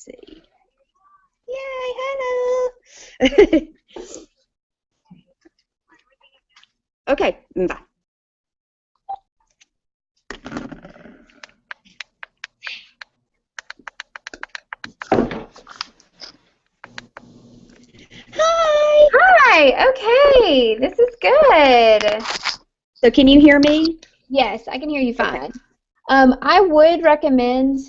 see. Yay, hello. Okay, bye. Hi. Hi. Okay, this is good. So can you hear me? Yes, I can hear you fine. Okay. I would recommend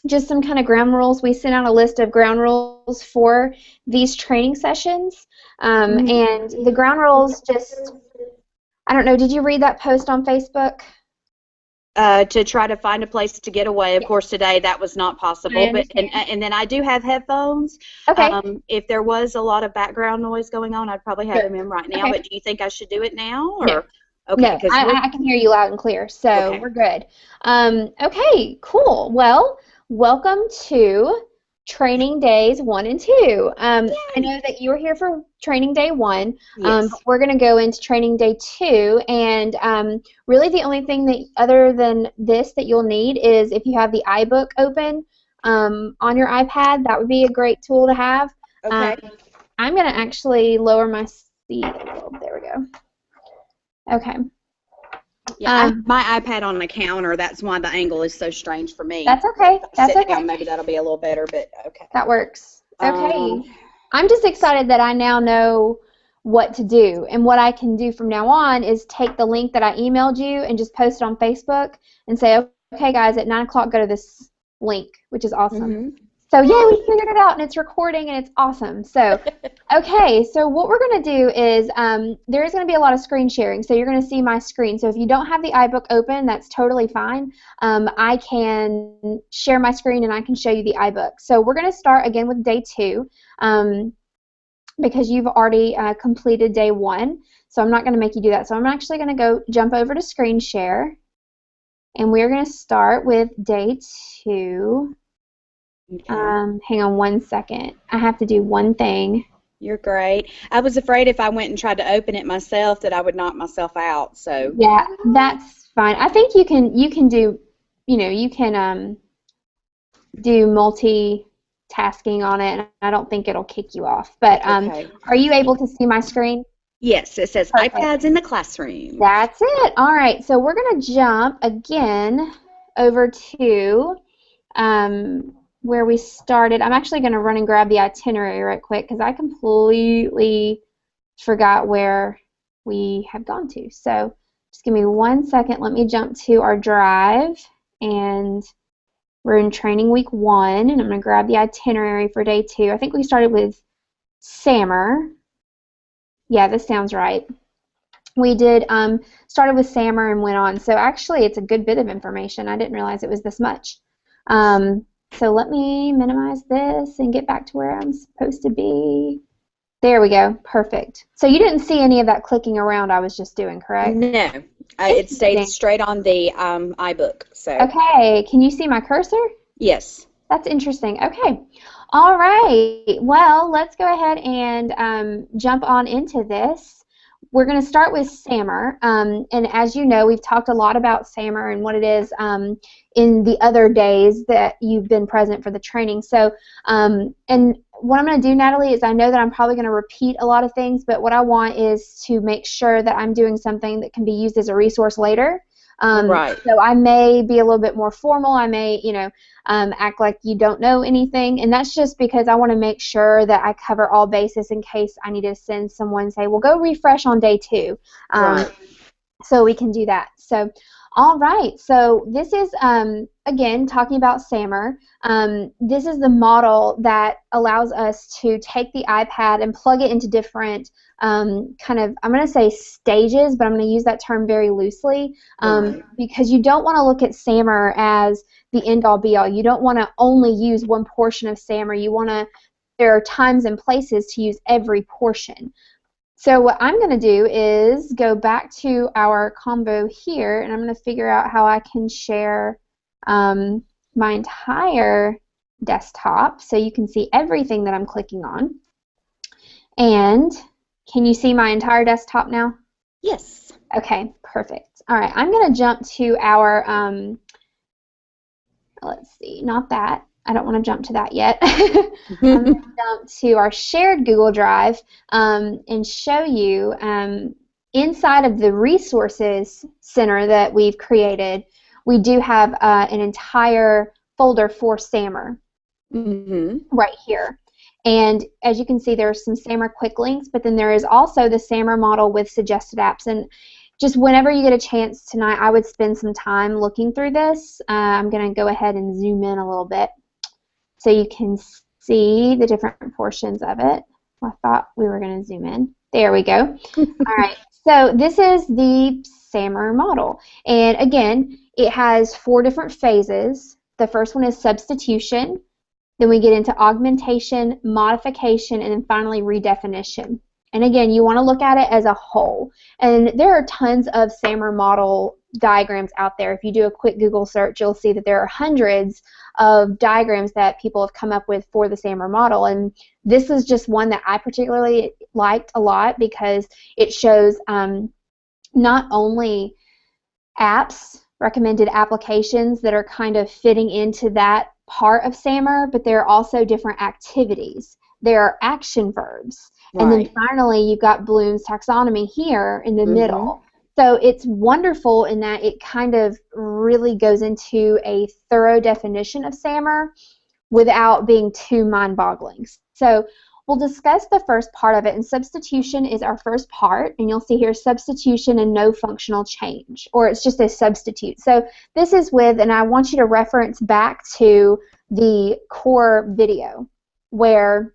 just some kind of ground rules. We sent out a list of ground rules for these training sessions, and the ground rules just, I don't know, did you read that post on Facebook? To try to find a place to get away. Of course, today that was not possible. But and then I do have headphones. Okay. If there was a lot of background noise going on, I'd probably have them in right now. Okay. But do you think I should do it now? Or? No. Okay. No, I can hear you loud and clear, so we're good. Okay, cool. Well, welcome to Training Days 1 and 2. I know that you were here for Training Day 1. Yes. But we're going to go into Training Day 2, and really the only thing that other than this that you'll need is if you have the iBook open on your iPad, that would be a great tool to have. Okay. I'm going to actually lower my seat a little. There we go. Okay. Yeah, I have my iPad on the counter. That's why the angle is so strange for me. That's okay. That's okay. Down, maybe that'll be a little better, but okay. That works. Okay. I'm just excited that I now know what to do, and what I can do from now on is take the link that I emailed you and just post it on Facebook and say, okay, guys, at 9 o'clock go to this link, which is awesome. So, yeah, we figured it out, and it's recording, and it's awesome. So, okay, so what we're going to do is there is going to be a lot of screen sharing, so you're going to see my screen. So if you don't have the iBook open, that's totally fine. I can share my screen, and I can show you the iBook. So we're going to start, again, with Day 2 because you've already completed Day 1, so I'm not going to make you do that. So I'm actually going to go jump over to Screen Share, and we're going to start with Day 2. Okay. Hang on one second. I have to do one thing. You're great. I was afraid if I went and tried to open it myself that I would knock myself out. So yeah, that's fine. I think you can do, you can do multitasking on it, and I don't think it'll kick you off. But are you able to see my screen? Yes, it says iPads in the classroom. That's it. All right, so we're going to jump again over to where we started. I'm actually going to run and grab the itinerary right quick because I completely forgot where we have gone to. So just give me 1 second. Let me jump to our drive, and we're in training week 1, and I'm going to grab the itinerary for Day 2. I think we started with SAMR. Yeah, this sounds right. We did started with SAMR and went on. So actually, it's a good bit of information. I didn't realize it was this much. So let me minimize this and get back to where I'm supposed to be. There we go. Perfect. So you didn't see any of that clicking around I was just doing, correct? No. It stayed straight on the iBook. So. Okay. Can you see my cursor? Yes. That's interesting. Okay. All right. Well, let's go ahead and jump on into this. We're going to start with SAMR, and as you know, we've talked a lot about SAMR and what it is in the other days that you've been present for the training. So, and what I'm going to do, Natalie, is I know that I'm probably going to repeat a lot of things, but what I want is to make sure that I'm doing something that can be used as a resource later. Right. So I may be a little bit more formal. I may, act like you don't know anything, and that's just because I want to make sure that I cover all bases in case I need to send someone and say, well, go refresh on Day 2. Right. So we can do that. So, all right. So this is, again, talking about SAMR. This is the model that allows us to take the iPad and plug it into different I'm going to say stages, but I'm going to use that term very loosely because you don't want to look at SAMR as the end-all, be-all. You don't want to only use one portion of SAMR. There are times and places to use every portion. So what I'm going to do is go back to our combo here, and I'm going to figure out how I can share my entire desktop so you can see everything that I'm clicking on. And can you see my entire desktop now? Yes. Okay, perfect. All right, I'm going to jump to our, let's see, not that. I don't want to jump to that yet. I'm going to jump to our shared Google Drive and show you inside of the resources center that we've created, we do have an entire folder for SAMR right here. And as you can see, there's some SAMR quick links, but then there is also the SAMR model with suggested apps. And just whenever you get a chance tonight, I would spend some time looking through this. I'm going to go ahead and zoom in a little bit so you can see the different portions of it. I thought we were going to zoom in. There we go. All right. So this is the SAMR model. And again, it has 4 different phases. The first one is substitution. Then we get into augmentation, modification, and then finally redefinition. And again, you want to look at it as a whole. And there are tons of SAMR model diagrams out there. If you do a quick Google search, you'll see that there are hundreds of diagrams that people have come up with for the SAMR model. And this is just one that I particularly liked a lot because it shows not only apps, recommended applications that are kind of fitting into that part of SAMR, but there are also different activities. There are action verbs. Right. And then finally, you've got Bloom's taxonomy here in the middle. So it's wonderful in that it kind of really goes into a thorough definition of SAMR without being too mind-boggling. So we'll discuss the first part of it, and substitution is our first part, and you'll see here substitution and no functional change, or it's just a substitute. So this is with, and I want you to reference back to the core video where,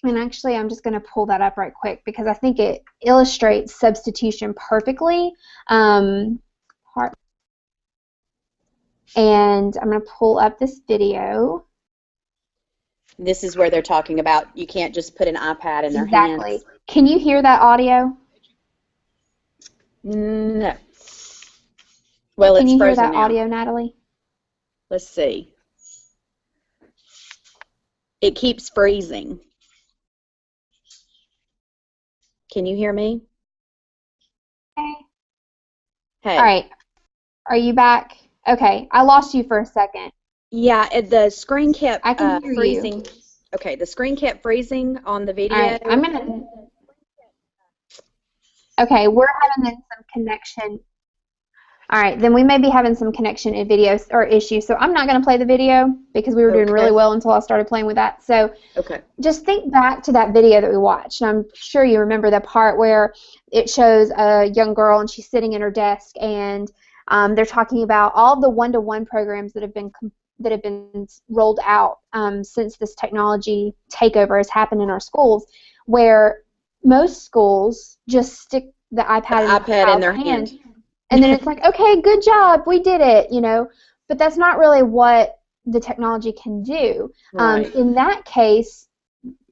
and actually I'm just going to pull that up right quick because I think it illustrates substitution perfectly. And I'm going to pull up this video. This is where they're talking about you can't just put an iPad in their hands. Exactly. Can you hear that audio? No. Well, it's frozen now. Can you hear that audio, Natalie? Let's see. It keeps freezing. Can you hear me? Hey. All right. Are you back? Okay. I lost you for a second. Yeah, the screen kept freezing. You. Okay, the screen kept freezing on the video. All right, I'm gonna. Okay, we're having some connection. All right, then we may be having some connection in videos or issues. So I'm not gonna play the video because we were doing really well until I started playing with that. So just think back to that video that we watched, and I'm sure you remember the part where it shows a young girl and she's sitting in her desk, and they're talking about all the one-to-one programs that have been rolled out since this technology takeover has happened in our schools, where most schools just stick the iPad in their hand. And then it's like, okay, good job, we did it, you know. But that's not really what the technology can do. Right. In that case,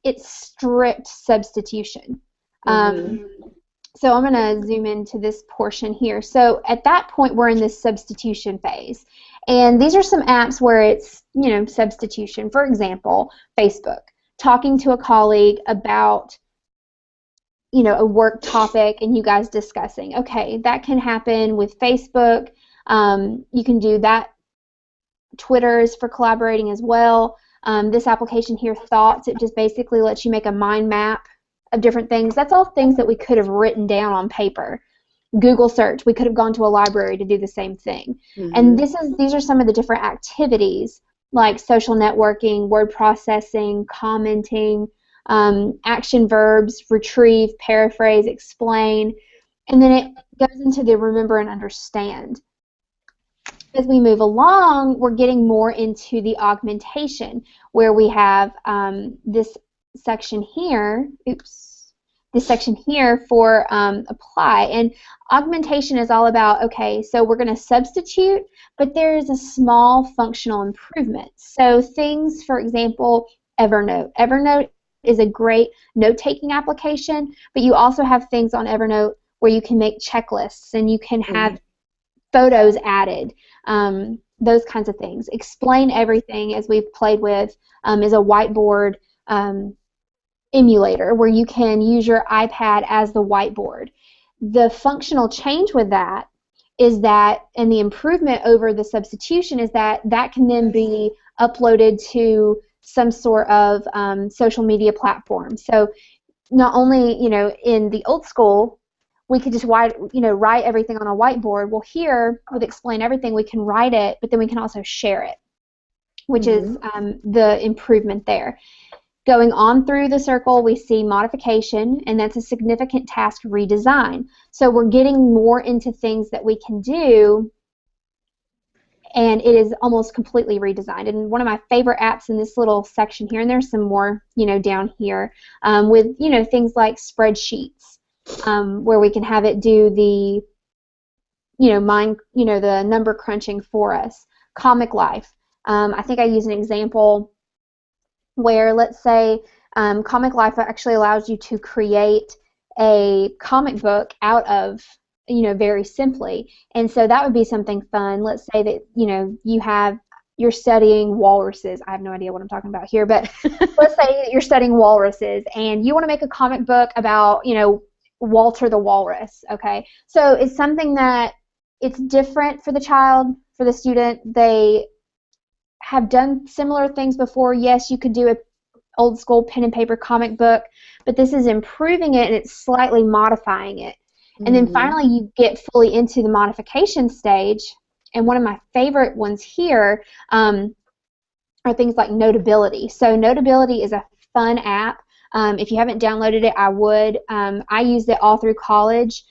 it's strict substitution. So I'm going to zoom into this portion here. So at that point, we're in this substitution phase. And these are some apps where it's, you know, substitution. For example, Facebook, talking to a colleague about, you know, a work topic and you guys discussing. Okay, that can happen with Facebook. You can do that. Twitter is for collaborating as well. This application here, Thoughts, it just basically lets you make a mind map of different things. That's all things that we could have written down on paper. Google search, we could have gone to a library to do the same thing. And these are some of the different activities like social networking, word processing, commenting, action verbs, retrieve, paraphrase, explain, and then it goes into the remember and understand. As we move along, we're getting more into the augmentation, where we have this section here, this section here for apply. And augmentation is all about, okay, so we're going to substitute, but there is a small functional improvement. So things, for example, Evernote. Evernote is a great note-taking application, but you also have things on Evernote where you can make checklists and you can have photos added, those kinds of things. Explain Everything, as we've played with, is a whiteboard emulator where you can use your iPad as the whiteboard. The functional change with that is that, and the improvement over the substitution is that that can then be uploaded to some sort of social media platform. So not only, in the old school, we could just write everything on a whiteboard. Well, here, with Explain Everything, we can write it, but then we can also share it, which is the improvement there. Going on through the circle, we see modification, and that's a significant task redesign. So we're getting more into things that we can do, and it is almost completely redesigned. And one of my favorite apps in this little section here, and there's some more, down here, with, things like spreadsheets, where we can have it do the, the number crunching for us. Comic Life. I think I use an example where, let's say, Comic Life actually allows you to create a comic book out of, very simply. And so that would be something fun. Let's say that, you're studying walruses. I have no idea what I'm talking about here, but let's say that you're studying walruses and you want to make a comic book about, Walter the Walrus, okay? So it's something that it's different for the child, for the student. They have done similar things before. Yes, you could do a old school pen and paper comic book, but this is improving it and it's slightly modifying it. And then finally you get fully into the modification stage, and one of my favorite ones here are things like Notability. So Notability is a fun app. If you haven't downloaded it, I would. I used it all through college.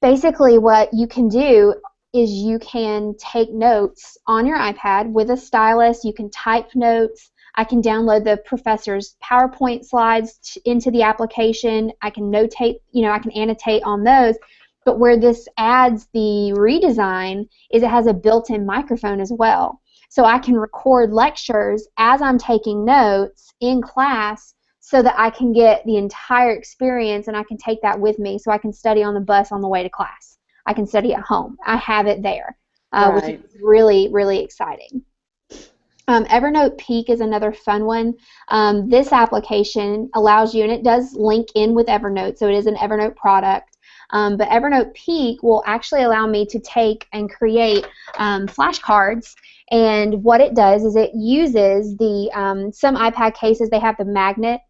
Basically what you can do is you can take notes on your iPad with a stylus. You can type notes. I can download the professor's PowerPoint slides into the application. I can notate, I can annotate on those. But where this adds the redesign is it has a built-in microphone as well. So I can record lectures as I'm taking notes in class so that I can get the entire experience and I can take that with me so I can study on the bus on the way to class. I can study at home. I have it there, which is really, really exciting. Evernote Peak is another fun one. This application allows you, and it does link in with Evernote, so it is an Evernote product, but Evernote Peak will actually allow me to take and create flashcards, and what it does is it uses the, some iPad cases, they have the magnet,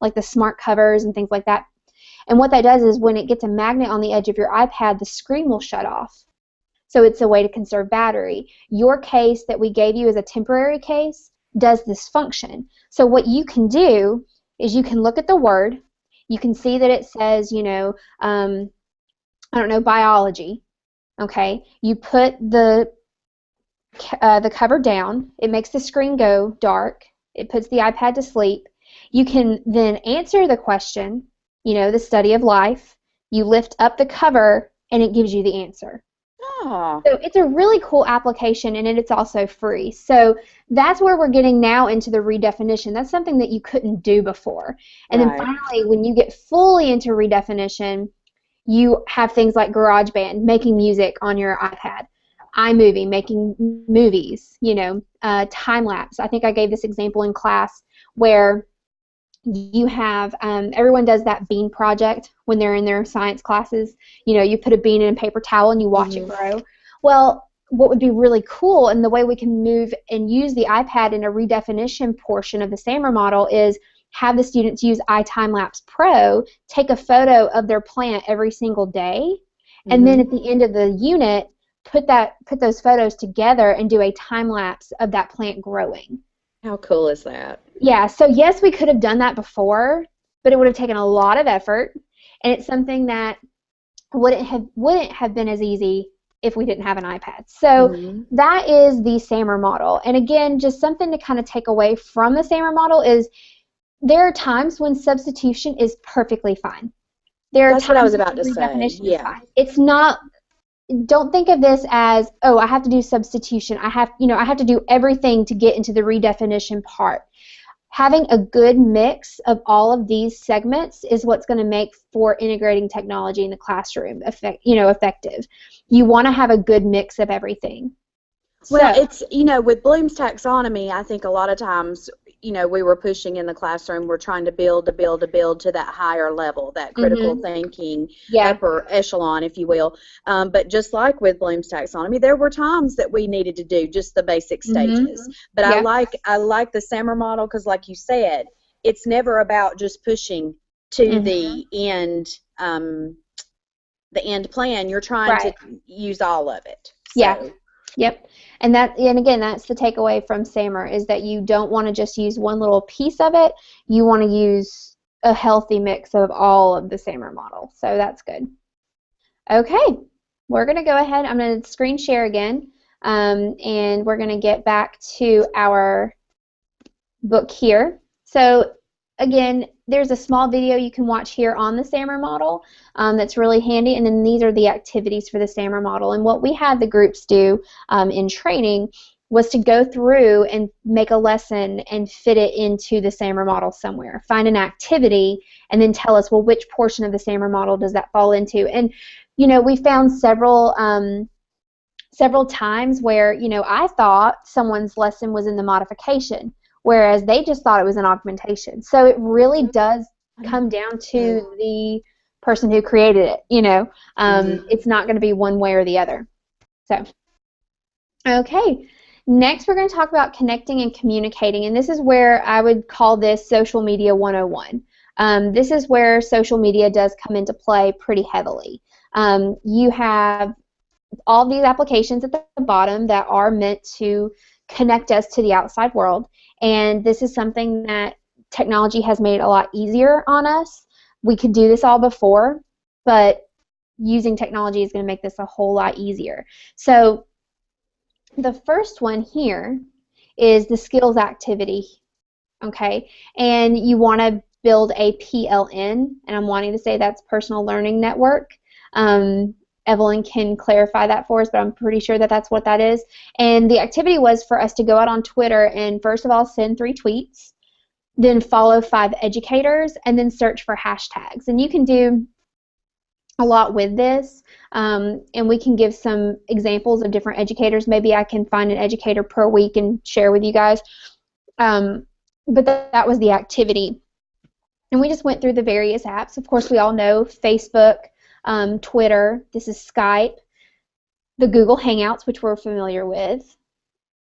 like the smart covers and things like that, and what that does is when it gets a magnet on the edge of your iPad, the screen will shut off. So it's a way to conserve battery. Your case that we gave you as a temporary case does this function. So what you can do is you can look at the word. You can see that it says, I don't know, biology. Okay. You put the cover down. It makes the screen go dark. It puts the iPad to sleep. You can then answer the question, the study of life. You lift up the cover and it gives you the answer. Oh. So it's a really cool application, and it's also free. So that's where we're getting now into the redefinition. That's something that you couldn't do before. And then finally, when you get fully into redefinition, you have things like GarageBand, making music on your iPad, iMovie, making movies, time-lapse. I think I gave this example in class where you have, everyone does that bean project when they're in their science classes. You put a bean in a paper towel and you watch it grow. Well, what would be really cool, and the way we can move and use the iPad in a redefinition portion of the SAMR model, is have the students use iTimelapse Pro, take a photo of their plant every single day, and then at the end of the unit, put those photos together and do a time lapse of that plant growing. How cool is that? Yeah, so yes, we could have done that before, but it would have taken a lot of effort, and it's something that wouldn't have been as easy if we didn't have an iPad. So that is the SAMR model. And again, just something to kind of take away from the SAMR model is there are times when substitution is perfectly fine. That's what I was about to say. Yeah. It's not. Don't think of this as, oh, I have to do substitution. I have to do everything to get into the redefinition part. Having a good mix of all of these segments is what's going to make for integrating technology in the classroom effective. You want to have a good mix of everything. Well, it's, with Bloom's taxonomy, I think a lot of times you know, we were pushing in the classroom. We're trying to build to that higher level, that critical thinking, upper echelon, if you will. But just like with Bloom's taxonomy, there were times that we needed to do just the basic stages. But I like the SAMR model because, like you said, it's never about just pushing to the end plan. You're trying to use all of it. So. Yep. And again, that's the takeaway from SAMR, is that you don't want to just use one little piece of it. You want to use a healthy mix of all of the SAMR model. So that's good. Okay. We're going to go ahead. I'm going to screen share again. And we're going to get back to our book here. So again, there's a small video you can watch here on the SAMR model that's really handy, and then these are the activities for the SAMR model. And what we had the groups do in training was to go through and make a lesson and fit it into the SAMR model somewhere. Find an activity and then tell us, well, which portion of the SAMR model does that fall into? And, you know, we found several times where, you know, I thought someone's lesson was in the modification, whereas they just thought it was an augmentation. So it really does come down to the person who created it, you know. It's not going to be one way or the other. So, okay. Next, we're going to talk about connecting and communicating, and this is where I would call this Social Media 101. This is where social media does come into play pretty heavily. You have all these applications at the bottom that are meant to connect us to the outside world, and this is something that technology has made a lot easier on us. We could do this all before, but using technology is going to make this a whole lot easier. So the first one here is the skills activity, okay? And you want to build a PLN, and I'm wanting to say that's Personal Learning Network. Evelyn can clarify that for us, but I'm pretty sure that that's what that is. And the activity was for us to go out on Twitter and first of all send 3 tweets, then follow 5 educators, and then search for hashtags. And you can do a lot with this, and we can give some examples of different educators. Maybe I can find an educator per week and share with you guys. But that was the activity. And we just went through the various apps. Of course, we all know Facebook, Twitter, this is Skype, the Google Hangouts, which we're familiar with,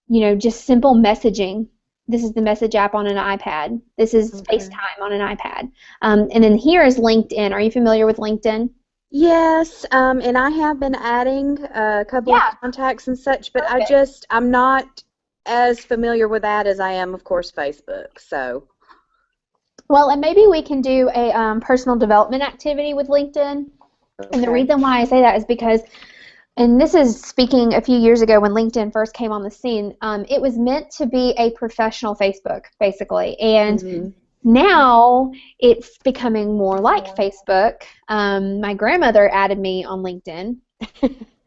you know, just simple messaging. This is the message app on an iPad. This is FaceTime on an iPad. And then here is LinkedIn. Are you familiar with LinkedIn? Yes, and I have been adding a couple of contacts and such, but I'm not as familiar with that as I am, of course, Facebook. So. Well, and maybe we can do a personal development activity with LinkedIn. Okay. And the reason why I say that is because, and this is speaking a few years ago when LinkedIn first came on the scene, it was meant to be a professional Facebook, basically. And now it's becoming more like Facebook. My grandmother added me on LinkedIn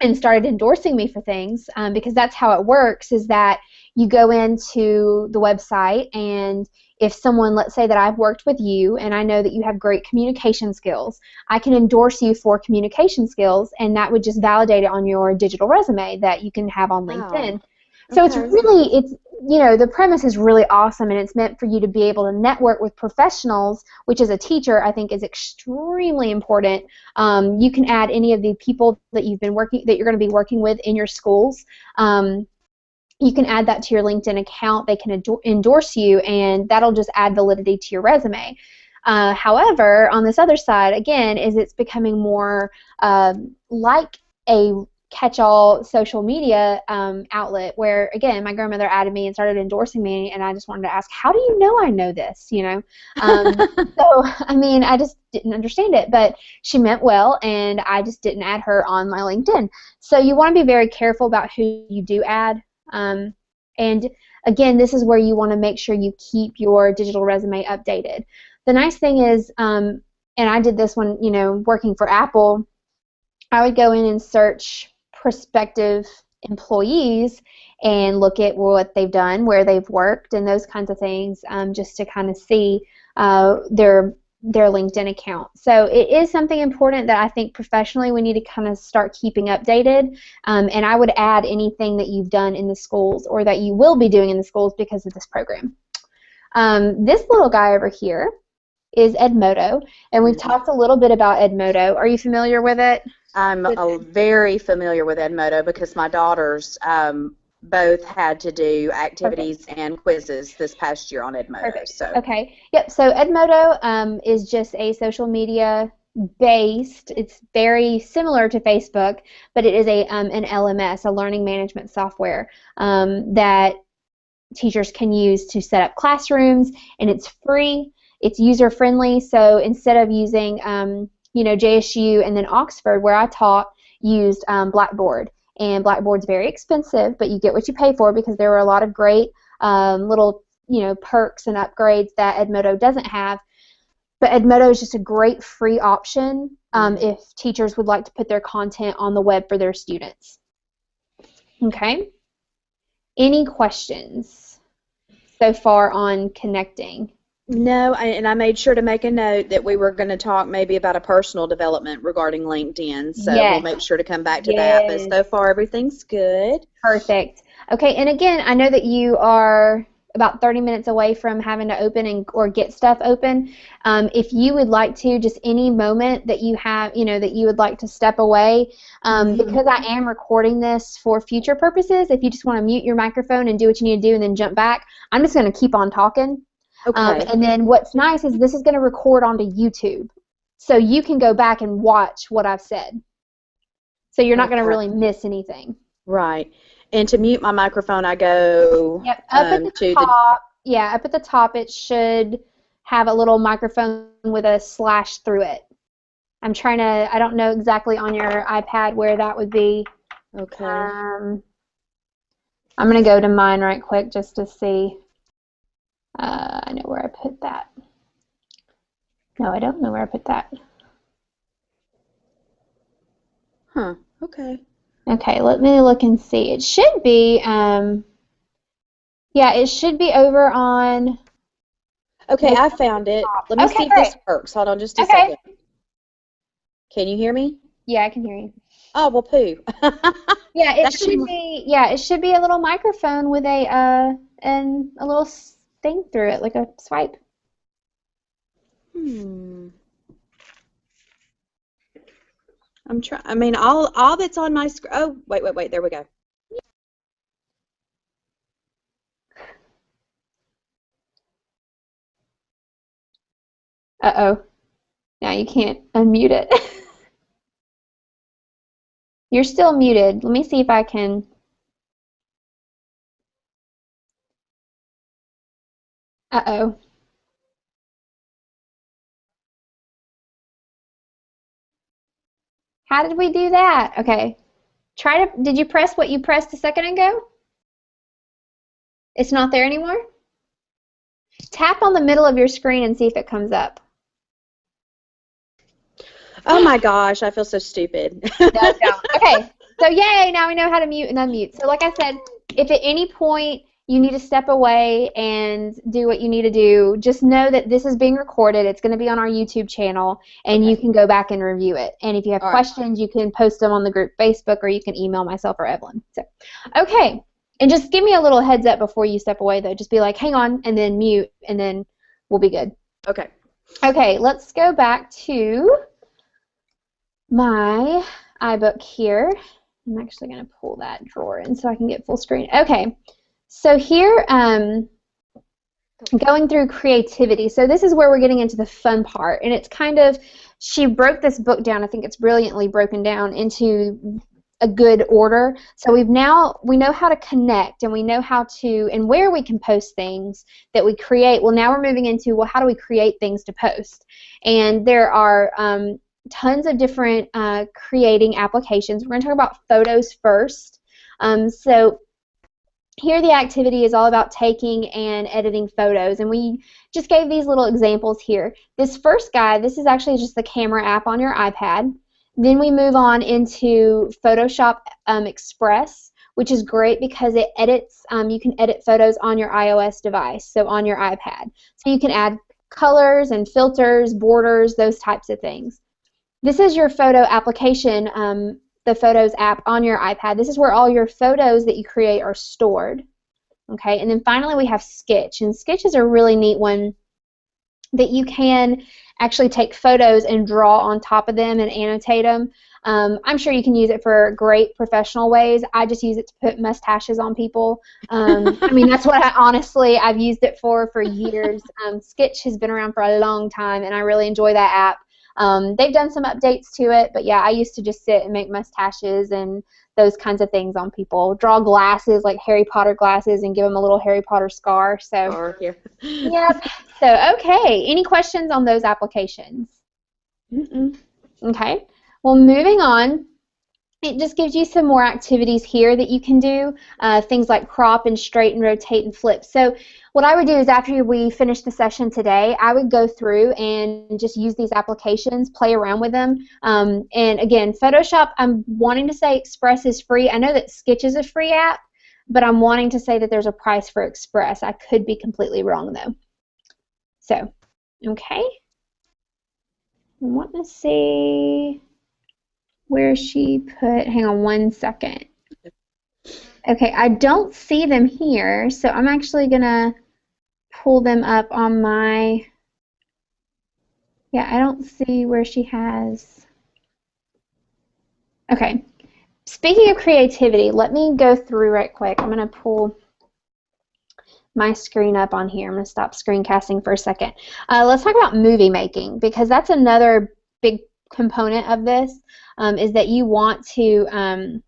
and started endorsing me for things because that's how it works, is that you go into the website, and if someone, let's say that I've worked with you and I know that you have great communication skills, I can endorse you for communication skills, and that would just validate it on your digital resume that you can have on LinkedIn. So it's really, you know, the premise is really awesome, and it's meant for you to be able to network with professionals, which as a teacher I think is extremely important. You can add any of the people that you're going to be working with in your schools. You can add that to your LinkedIn account. They can endorse you, and that'll just add validity to your resume. However, on this other side, again, is it's becoming more like a catch-all social media outlet where, again, my grandmother added me and started endorsing me, and I just wanted to ask, how do you know I know this, you know? So, I mean, I just didn't understand it, but she meant well, and I just didn't add her on my LinkedIn. So you want to be very careful about who you do add. And again, this is where you want to make sure you keep your digital resume updated. The nice thing is, and I did this when, you know, working for Apple, I would go in and search prospective employees and look at what they've done, where they've worked, and those kinds of things, just to kind of see their LinkedIn account. So it is something important that I think professionally we need to kind of start keeping updated, and I would add anything that you've done in the schools or that you will be doing in the schools because of this program. This little guy over here is Edmodo, and we've talked a little bit about Edmodo. Are you familiar with it? I'm very familiar with Edmodo because my daughters both had to do activities and quizzes this past year on Edmodo. Perfect. So. Okay. Yep. So Edmodo is just a social media based. It's very similar to Facebook, but it is an LMS, a learning management software that teachers can use to set up classrooms, and it's free. It's user-friendly, so instead of using, JSU and then Oxford, where I taught, used Blackboard. And Blackboard's very expensive, but you get what you pay for because there were a lot of great little, perks and upgrades that Edmodo doesn't have. But Edmodo is just a great free option if teachers would like to put their content on the web for their students. Okay? Any questions so far on connecting? No, and I made sure to make a note that we were going to talk maybe about a personal development regarding LinkedIn, so we'll make sure to come back to that. But so far, everything's good. Perfect. Okay, and again, I know that you are about 30 minutes away from having to open or get stuff open. If you would like to, just any moment that you have, that you would like to step away, because I am recording this for future purposes, if you just want to mute your microphone and do what you need to do and then jump back, I'm just going to keep on talking. Okay. And then what's nice is this is going to record onto YouTube, so you can go back and watch what I've said. So you're not going to really miss anything. Right. And to mute my microphone, I go up at the top. Up at the top, it should have a little microphone with a slash through it. I don't know exactly on your iPad where that would be. Okay. I'm going to go to mine right quick just to see. I know where I put that. No, I don't know where I put that. Huh. Okay. Okay, let me look and see. It should be, it should be over on... Okay, I found it. Let me see if this works. Hold on just a second. Can you hear me? Yeah, I can hear you. Oh, well, poo. Yeah, it should be a little microphone with a little thing through it, like a swipe. I'm trying. I mean, all that's on my screen. Oh, wait. There we go. Uh-oh. Now you can't unmute it. You're still muted. Let me see if I can. Uh-oh. How did we do that? Okay. Did you press what you pressed a second ago? It's not there anymore? Tap on the middle of your screen and see if it comes up. Oh my gosh, I feel so stupid. No. Okay, so yay, now we know how to mute and unmute. So like I said, if at any point you need to step away and do what you need to do, just know that this is being recorded. It's going to be on our YouTube channel, and you can go back and review it. And if you have questions, you can post them on the group Facebook, or you can email myself or Evelyn. So, okay, and just give me a little heads up before you step away, though. Just be like, hang on, and then mute, and then we'll be good. Okay. Okay, let's go back to my iBook here. I'm actually going to pull that drawer in so I can get full screen. Okay, so here, going through creativity. So this is where we're getting into the fun part, and it's kind of, she broke this book down. I think it's brilliantly broken down into a good order. So we know how to connect, and we know how to, and where we can post things that we create. Well, now we're moving into, well, how do we create things to post? And there are tons of different creating applications. We're going to talk about photos first. So here the activity is all about taking and editing photos, and we just gave these little examples here. This first guy, this is actually just the camera app on your iPad. Then we move on into Photoshop Express, which is great because it edits, you can edit photos on your iOS device, so on your iPad. So you can add colors and filters, borders, those types of things. This is your photo application, the Photos app on your iPad. This is where all your photos that you create are stored. Okay, and then finally we have Sketch, and Sketch is a really neat one that you can actually take photos and draw on top of them and annotate them. I'm sure you can use it for great professional ways. I just use it to put mustaches on people. I mean, that's what I've used it for years. Sketch has been around for a long time, and I really enjoy that app. They've done some updates to it, but yeah, I used to just sit and make mustaches and those kinds of things on people. Draw glasses, like Harry Potter glasses, and give them a little Harry Potter scar. So, yep. So, okay. Any questions on those applications? Okay. Well, moving on. It just gives you some more activities here that you can do, things like crop and straighten, rotate, and flip. So what I would do is after we finish the session today, I would go through and just use these applications, play around with them. And again, Photoshop, I'm wanting to say Express is free. I know that Sketch is a free app, but I'm wanting to say that there's a price for Express. I could be completely wrong, though. So, okay. I want to see where she put, hang on one second. Okay, I don't see them here, so I'm actually going to pull them up on my, yeah, I don't see where she has. Okay, speaking of creativity, let me go through right quick. I'm going to pull my screen up on here. I'm going to stop screencasting for a second. Let's talk about movie making, because that's another big component of this. Is that you want to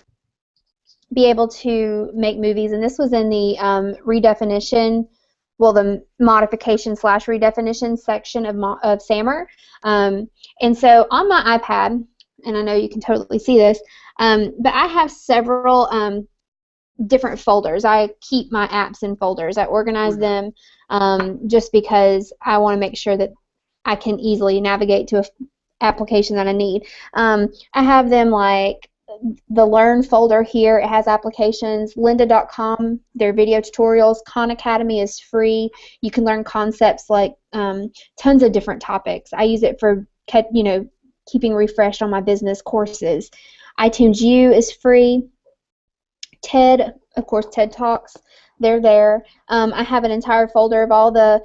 be able to make movies, and this was in the redefinition, well, the modification / redefinition section of SAMR. And so on my iPad, and I know you can totally see this, but I have several different folders. I keep my apps in folders. I organize them just because I want to make sure that I can easily navigate to a application that I need. I have them like the Learn folder here. It has applications. Lynda.com, their video tutorials. Khan Academy is free. You can learn concepts like tons of different topics. I use it for keeping refreshed on my business courses. iTunes U is free. TED, of course, TED Talks. They're there. I have an entire folder of all the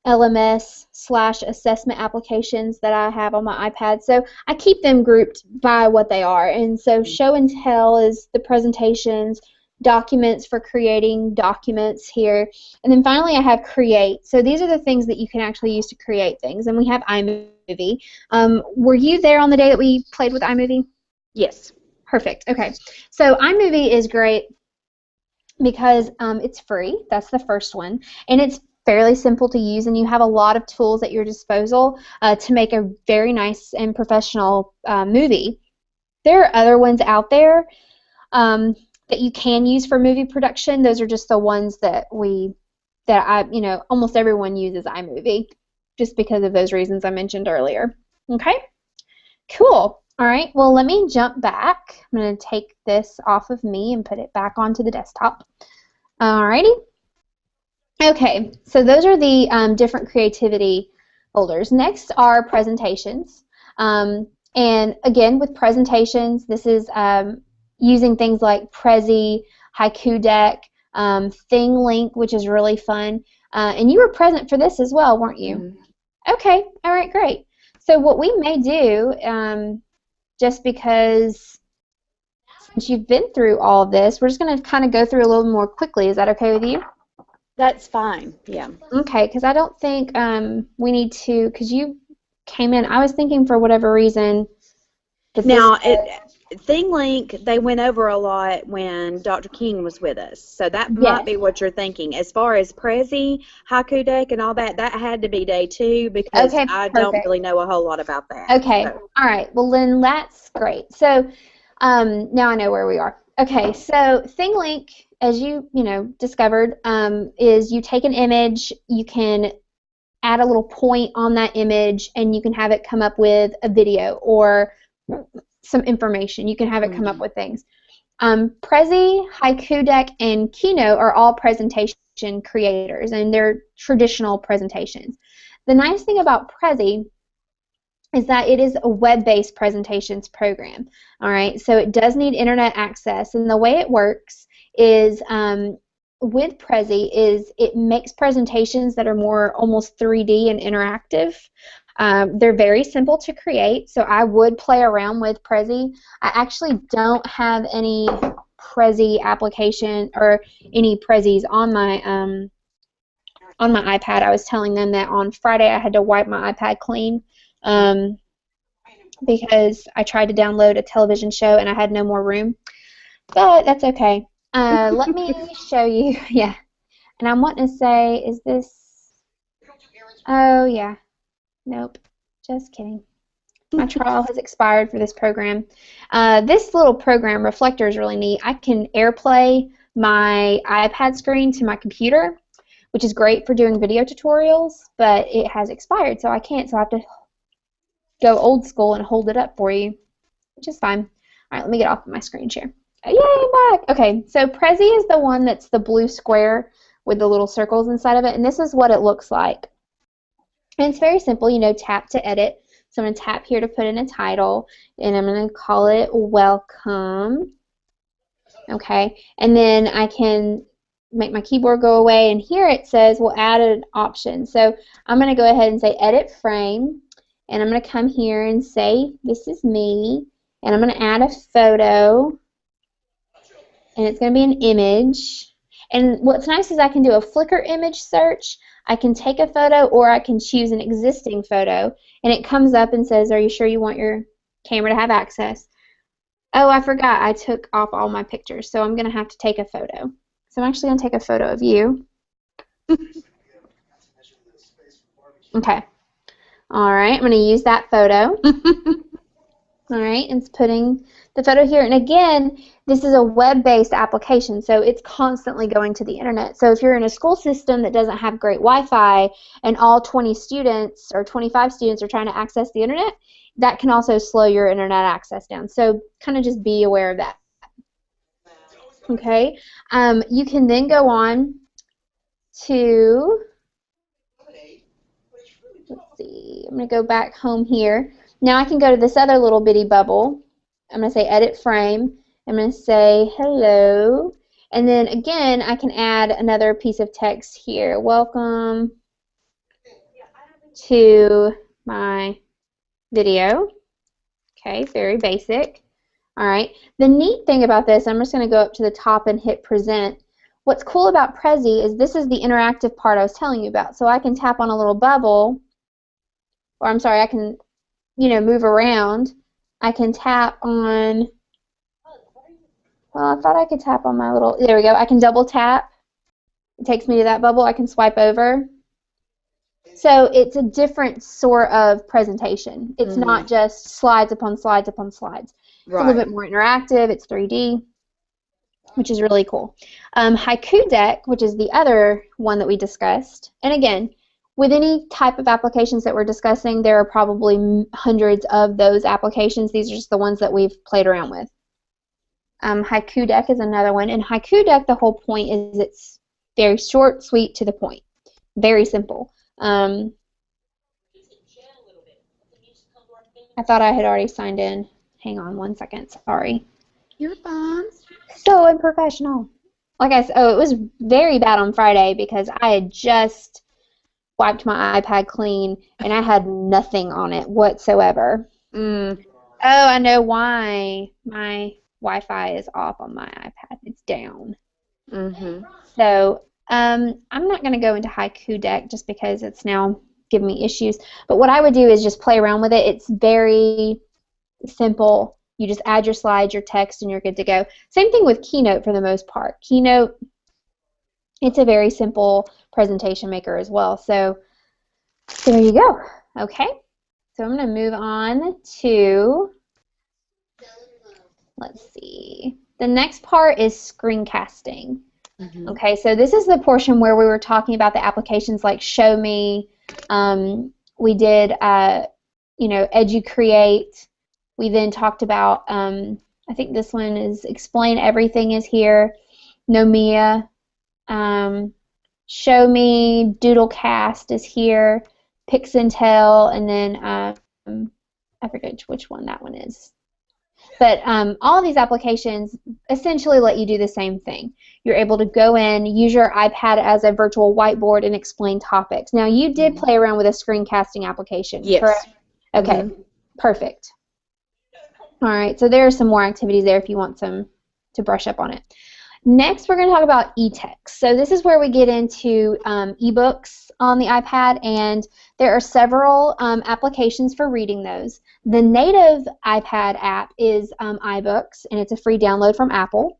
LMS / assessment applications that I have on my iPad. So I keep them grouped by what they are. And so show and tell is the presentations, documents for creating documents here. And then finally I have create. So these are the things that you can actually use to create things. And we have iMovie. Were you there on the day that we played with iMovie? Yes. Perfect. Okay. So iMovie is great because it's free. That's the first one. And it's fairly simple to use, and you have a lot of tools at your disposal to make a very nice and professional movie. There are other ones out there that you can use for movie production. Those are just the ones that almost everyone uses iMovie, just because of those reasons I mentioned earlier. Okay, cool. All right, well, let me jump back. I'm going to take this off of me and put it back onto the desktop. Alrighty. Okay, so those are the different creativity folders. Next are presentations. And again, with presentations, this is using things like Prezi, Haiku Deck, ThingLink, which is really fun. And you were present for this as well, weren't you? Mm-hmm. Okay, all right, great. So what we may do, just because since you've been through all of this, we're just going to kind of go through a little more quickly. Is that okay with you? That's fine, yeah. Okay, because I don't think we need to, because you came in, I was thinking for whatever reason. Now, ThingLink, they went over a lot when Dr. King was with us, so that might be what you're thinking. As far as Prezi, Haiku Deck, and all that, that had to be day 2 because I don't really know a whole lot about that. Okay, so. All right, well then that's great. So now I know where we are. Okay, so ThingLink, as you discovered, is you take an image, you can add a little point on that image, and you can have it come up with a video or some information. You can have it come up with things. Prezi, Haiku Deck, and Kino are all presentation creators, and they're traditional presentations. The nice thing about Prezi is that it is a web-based presentations program. All right, so it does need internet access, and the way it works is with Prezi is it makes presentations that are more almost 3D and interactive. They're very simple to create, so I would play around with Prezi. I actually don't have any Prezi application or any Prezis on my iPad. I was telling them that on Friday I had to wipe my iPad clean because I tried to download a television show and I had no more room. But that's okay. Let me show you. Yeah. And I'm wanting to say, is this... Oh, yeah. Nope. Just kidding. My trial has expired for this program. This little program, Reflector, is really neat. I can AirPlay my iPad screen to my computer, which is great for doing video tutorials, but it has expired, so I can't. So I have to go old school and hold it up for you, which is fine. All right, let me get off of my screen share. Yay, I'm back. Okay, so Prezi is the one that's the blue square with the little circles inside of it, and this is what it looks like. And it's very simple, you know, tap to edit. So I'm going to tap here to put in a title, and I'm going to call it Welcome. Okay, and then I can make my keyboard go away, and here it says we'll add an option. So I'm going to go ahead and say Edit Frame, and I'm going to come here and say this is me, and I'm going to add a photo, and it's going to be an image. And what's nice is I can do a Flickr image search. I can take a photo, or I can choose an existing photo, and it comes up and says, are you sure you want your camera to have access? Oh, I forgot I took off all my pictures, so I'm going to have to take a photo. So I'm actually going to take a photo of you. Okay. All right, I'm going to use that photo. All right, and it's putting the photo here. And again, this is a web-based application, so it's constantly going to the internet. So if you're in a school system that doesn't have great Wi-Fi and all 20 students or 25 students are trying to access the internet, that can also slow your internet access down. So kind of just be aware of that. Okay, you can then go on to, let's see, I'm going to go back home here. Now I can go to this other little bitty bubble. I'm going to say Edit Frame. I'm going to say Hello. And then again, I can add another piece of text here. Welcome to my video. Okay, very basic. All right. The neat thing about this, I'm just going to go up to the top and hit Present. What's cool about Prezi is this is the interactive part I was telling you about. So I can tap on a little bubble, or I'm sorry, I can, you know, move around. I can tap on, well, I thought I could tap on my little, there we go. I can double tap. It takes me to that bubble. I can swipe over. So it's a different sort of presentation. It's not just slides upon slides upon slides. It's a little bit more interactive. It's 3D, which is really cool. Haiku Deck, which is the other one that we discussed, and again, with any type of applications that we're discussing, there are probably hundreds of those applications. These are just the ones that we've played around with. Haiku Deck is another one, and Haiku Deck, the whole point is it's very short, sweet, to the point. Very simple. I thought I had already signed in. Hang on one second. Sorry. You're fine. So unprofessional. Like I said, it was very bad on Friday because I had just wiped my iPad clean and I had nothing on it whatsoever. Oh, I know why. My Wi-Fi is off on my iPad. It's down. So I'm not going to go into Haiku Deck just because it's now giving me issues. But what I would do is just play around with it. It's very simple. You just add your slides, your text, and you're good to go. Same thing with Keynote for the most part. Keynote, it's a very simple presentation maker as well. So there you go. Okay. So I'm going to move on to, let's see. The next part is screencasting. Okay, so this is the portion where we were talking about the applications like Show Me. We did, you know, EduCreate. We then talked about, I think this one is Explain Everything is here. Nomia. Show Me, Doodlecast is here. Pix and Tell, and then I forget which one that one is. But all of these applications essentially let you do the same thing. You're able to go in, use your iPad as a virtual whiteboard, and explain topics. Now, you did play around with a screencasting application, correct? Okay, perfect. All right, so there are some more activities there if you want some to brush up on it. Next, we're going to talk about e-text. So this is where we get into ebooks on the iPad, and there are several applications for reading those. The native iPad app is iBooks, and it's a free download from Apple.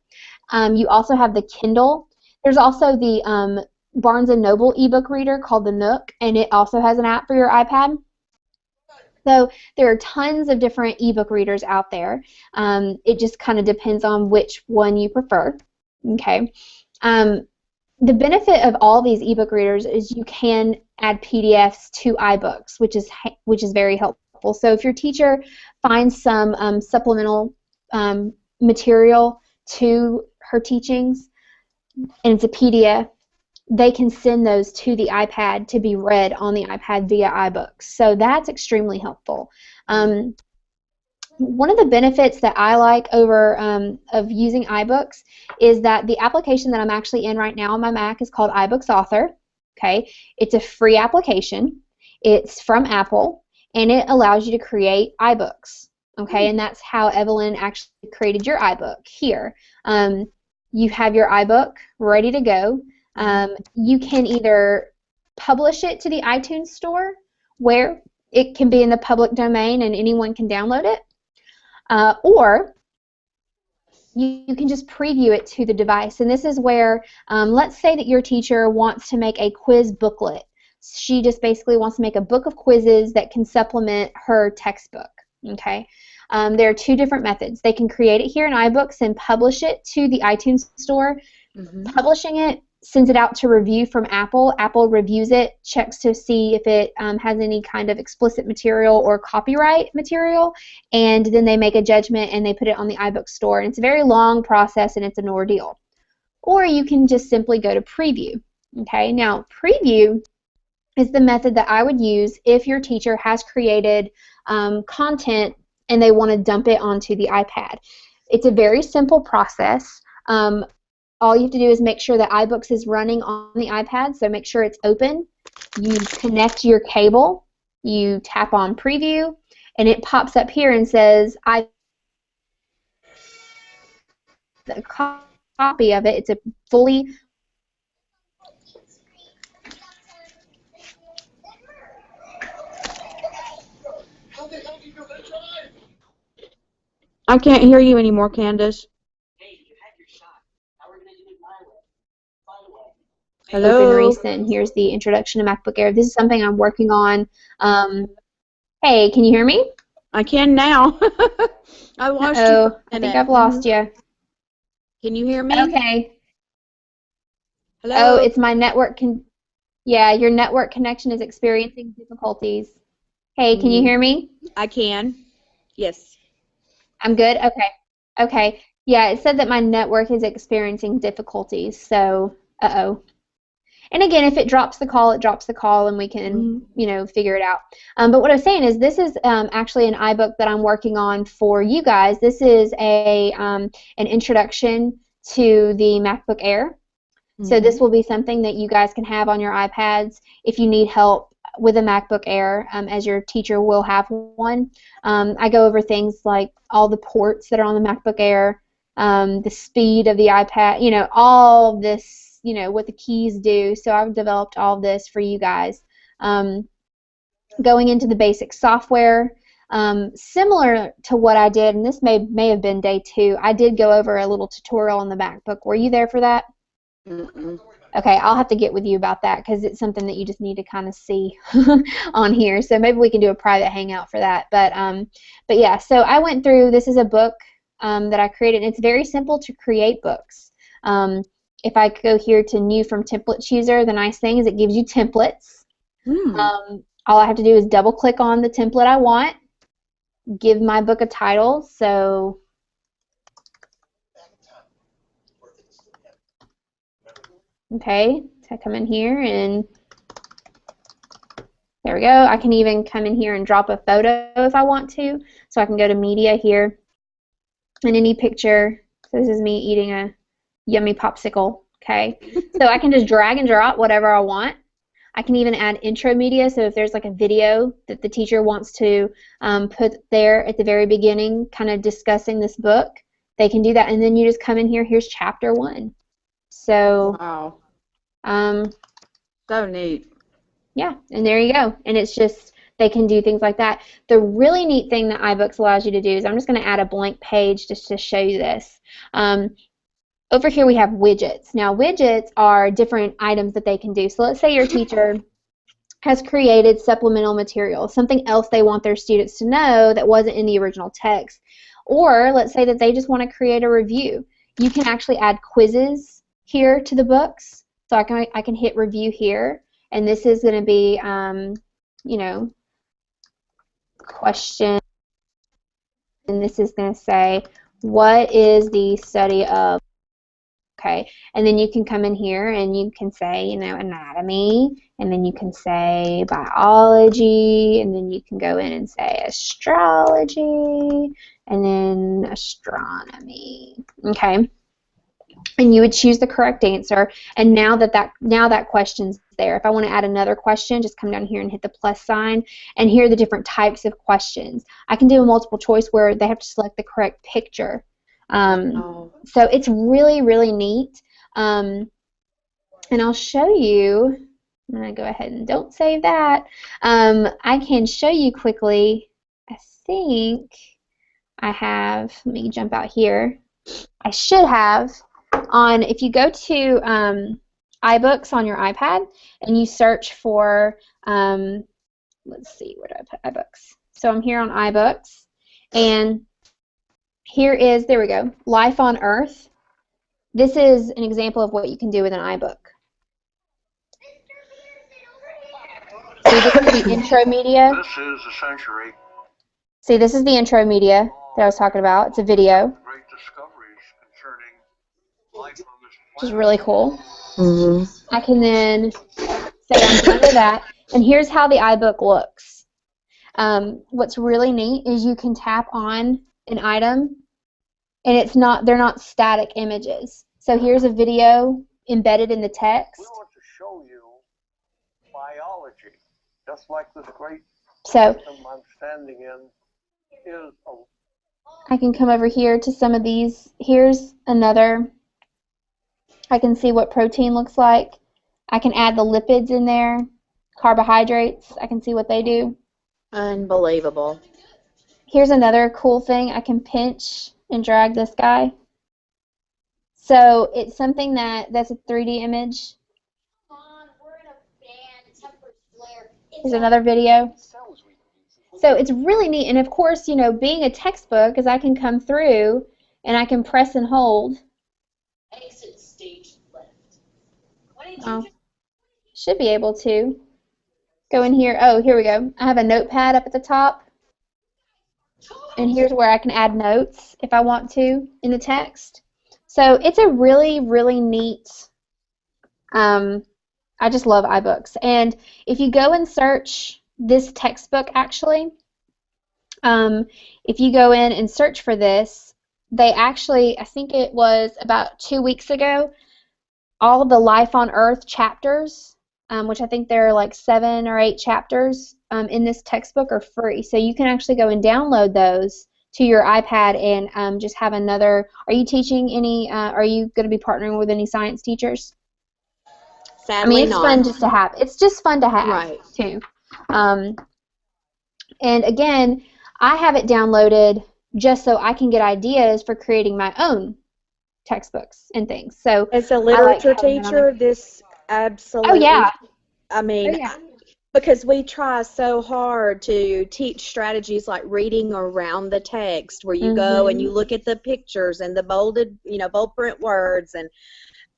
You also have the Kindle. There's also the Barnes & Noble ebook reader called the Nook, and it also has an app for your iPad. So there are tons of different ebook readers out there. It just kind of depends on which one you prefer. Okay. The benefit of all these ebook readers is you can add PDFs to iBooks, which is very helpful. So if your teacher finds some supplemental material to her teachings and it's a PDF, they can send those to the iPad to be read on the iPad via iBooks. So that's extremely helpful. One of the benefits that I like over of using iBooks is that the application that I'm actually in right now on my Mac is called iBooks Author. Okay, it's a free application. It's from Apple, and it allows you to create iBooks. Okay, and that's how Evelyn actually created your iBook here. You have your iBook ready to go. You can either publish it to the iTunes store, where it can be in the public domain and anyone can download it. Or you can just preview it to the device, and this is where, let's say that your teacher wants to make a quiz booklet. She just basically wants to make a book of quizzes that can supplement her textbook. Okay, there are two different methods. They can create it here in iBooks and publish it to the iTunes store. Publishing it sends it out to review from Apple. Apple reviews it, checks to see if it has any kind of explicit material or copyright material, and then they make a judgment and they put it on the iBook store. And it's a very long process and it's an ordeal. Or you can just simply go to preview. Okay, now preview is the method that I would use if your teacher has created content and they want to dump it onto the iPad. It's a very simple process. All you have to do is make sure that iBooks is running on the iPad, so make sure it's open. You connect your cable, you tap on preview, and it pops up here and says, the copy of it. It's a fully I can't hear you anymore, Candace. Hello. Open recent. Here's the introduction to MacBook Air. This is something I'm working on. Hey, can you hear me? I can now. I lost you. Oh, I think I've lost you. Can you hear me? Okay. Hello. Oh, it's my network. Yeah, your network connection is experiencing difficulties. Hey, can you hear me? I can. Yes. I'm good? Okay. Okay. Yeah, it said that my network is experiencing difficulties, so, uh-oh. And again, if it drops the call, it drops the call, and we can, you know, figure it out. But what I was saying is this is actually an iBook that I'm working on for you guys. This is an introduction to the MacBook Air. So this will be something that you guys can have on your iPads if you need help with a MacBook Air, as your teacher will have one. I go over things like all the ports that are on the MacBook Air, the speed of the iPad, you know, all this, you know, what the keys do. So I've developed all this for you guys. Going into the basic software, similar to what I did, and this may have been day 2, I did go over a little tutorial on the MacBook. Were you there for that? Okay, I'll have to get with you about that because it's something that you just need to kind of see on here. So maybe we can do a private hangout for that. But yeah, so I went through, this is a book that I created, and it's very simple to create books. If I go here to New from Template Chooser, the nice thing is it gives you templates. All I have to do is double click on the template I want, give my book a title. So okay, so I come in here and there we go. I can even come in here and drop a photo if I want to. So I can go to media here and any picture. So this is me eating a yummy popsicle, okay? So I can just drag and drop whatever I want. I can even add intro media, so if there's like a video that the teacher wants to put there at the very beginning, kind of discussing this book, they can do that. And then you just come in here, here's chapter 1. So, wow. So neat. Yeah, and there you go. And it's just, they can do things like that. The really neat thing that iBooks allows you to do is, I'm just going to add a blank page just to show you this. Over here we have widgets. Now widgets are different items that they can do. So let's say your teacher has created supplemental material, something else they want their students to know that wasn't in the original text. Or let's say that they just want to create a review. You can actually add quizzes here to the books. So I can hit review here, and this is going to be, you know, question, and this is going to say, what is the study of? Okay, and then you can come in here and you can say, you know, anatomy, and then you can say biology, and then you can go in and say astrology, and then astronomy. Okay, and you would choose the correct answer. And now that question's there. If I want to add another question, just come down here and hit the plus sign, and here are the different types of questions. I can do a multiple choice where they have to select the correct picture. So it's really, really neat. And I'll show you. I'm going to go ahead and don't save that. I can show you quickly. I think I have, let me jump out here. I should have on, if you go to iBooks on your iPad and you search for, let's see, where do I put iBooks? So I'm here on iBooks, and here is, there we go, Life on Earth. This is an example of what you can do with an iBook. See, this is the intro media. This is a century. See, this is the intro media that I was talking about. It's a video. Great discoveries concerning life on this planet. Which is really cool. Mm-hmm. I can then say I'm done with that. And here's how the iBook looks. What's really neat is you can tap on an item, and they're not static images. So here's a video embedded in the text. We want to show you biology, just like this great So system I'm standing in is a... I can come over here to some of these. Here's another. I can see what protein looks like. I can add the lipids in there, carbohydrates. I can see what they do. Unbelievable. Here's another cool thing. I can pinch and drag this guy. So it's something that's a 3D image. Here's another video. So it's really neat. And of course, you know, being a textbook is I can come through and I can press and hold. Exit stage left. Oh, should be able to go in here. Oh, here we go. I have a notepad up at the top. And here's where I can add notes if I want to in the text. So it's a really, really neat, I just love iBooks. And if you go and search this textbook, actually, if you go in and search for this, they actually, I think it was about 2 weeks ago, all of the Life on Earth chapters, which I think there are like 7 or 8 chapters in this textbook, are free. So you can actually go and download those to your iPad and just have another. Are you teaching any, are you going to be partnering with any science teachers? Sadly, I mean, it's not. fun just to have. It's just fun to have, right, too. And again, I have it downloaded just so I can get ideas for creating my own textbooks and things. So as a literature teacher, this absolutely. Oh yeah. I mean, because we try so hard to teach strategies like reading around the text, where you go and you look at the pictures and the bolded, bold print words, and